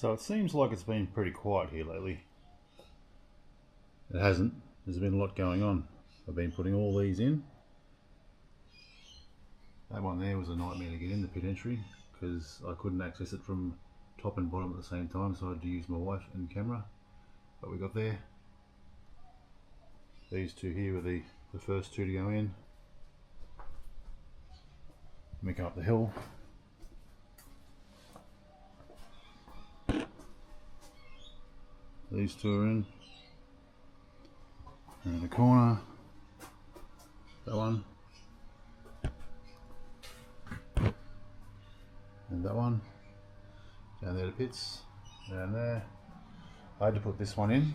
So it seems like it's been pretty quiet here lately. It hasn't. There's been a lot going on. I've been putting all these in. That one there was a nightmare to get in, the pit entry, because I couldn't access it from top and bottom at the same time, so I had to use my wife and camera. But we got there. These two here were the first two to go in. Let me come up the hill. These two are in. And in the corner, that one. And that one. Down there the pits, down there. I had to put this one in,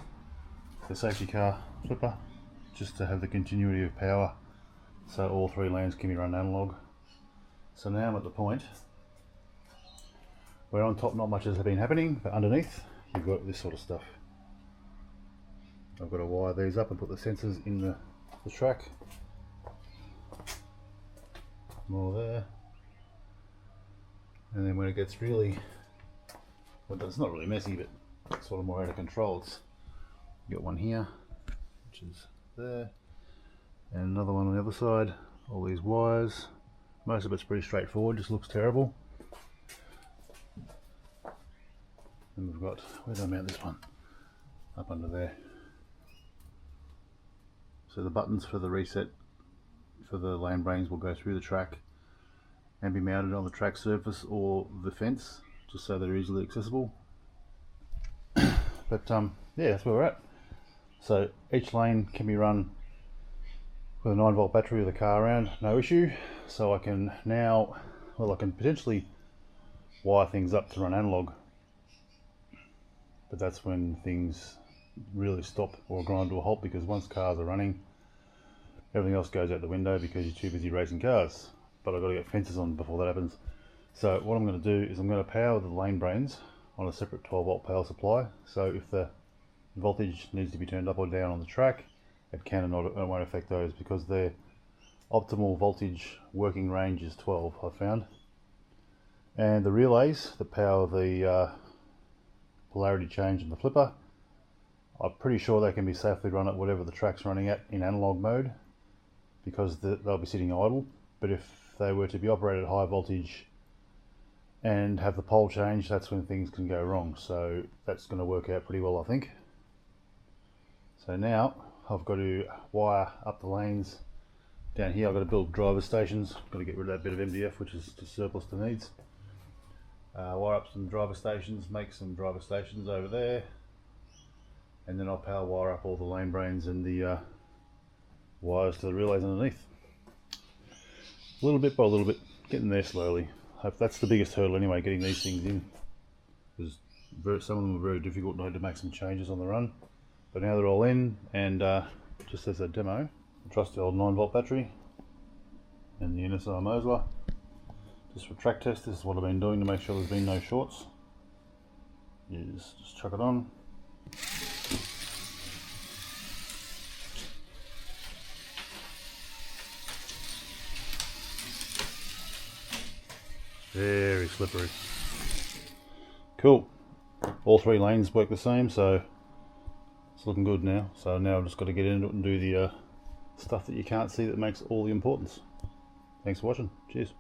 the safety car flipper, just to have the continuity of power, so all three lanes can be run analog. So now I'm at the point where on top not much has been happening, but underneath you've got this sort of stuff. I've got to wire these up and put the sensors in the track. More there. And then when it gets really, well, it's not really messy, but it's sort of more out of control. You've got one here, which is there, and another one on the other side. All these wires. Most of it's pretty straightforward, just looks terrible. And we've got, where did I mount this one? Up under there. So the buttons for the reset for the lane brains will go through the track and be mounted on the track surface or the fence, just so they're easily accessible. But yeah, that's where we're at. So each lane can be run with a 9-volt battery with a car around, no issue. So I can now, well, I can potentially wire things up to run analog, but that's when things really stop or grind to a halt, because once cars are running, everything else goes out the window because you're too busy racing cars. But I've got to get fences on before that happens. So what I'm going to do is I'm going to power the lane brains on a separate 12-volt power supply. So if the voltage needs to be turned up or down on the track, it can and not, it won't affect those, because their optimal voltage working range is 12, I've found. And the relays that power the polarity change in the flipper, I'm pretty sure they can be safely run at whatever the track's running at in analog mode, because they'll be sitting idle. But if they were to be operated at high voltage and have the pole change, that's when things can go wrong. So that's going to work out pretty well, I think. So now I've got to wire up the lanes. Down here I've got to build driver stations. I've got to get rid of that bit of MDF, which is just surplus to needs. Wire up some driver stations, make some driver stations over there, and then I'll power wire up all the lane brains and the wires to the relays underneath. Little bit by little bit, getting there slowly. That's the biggest hurdle anyway, getting these things in, because some of them were very difficult and I had to make some changes on the run. But now they're all in, and just as a demo, I trust the old 9-volt battery and the NSR Mosler. Just for track test, this is what I've been doing to make sure there's been no shorts. Is just chuck it on. Very slippery. Cool. All three lanes work the same, so it's looking good now. So now I've just got to get into it and do the stuff that you can't see that makes all the importance. Thanks for watching. Cheers.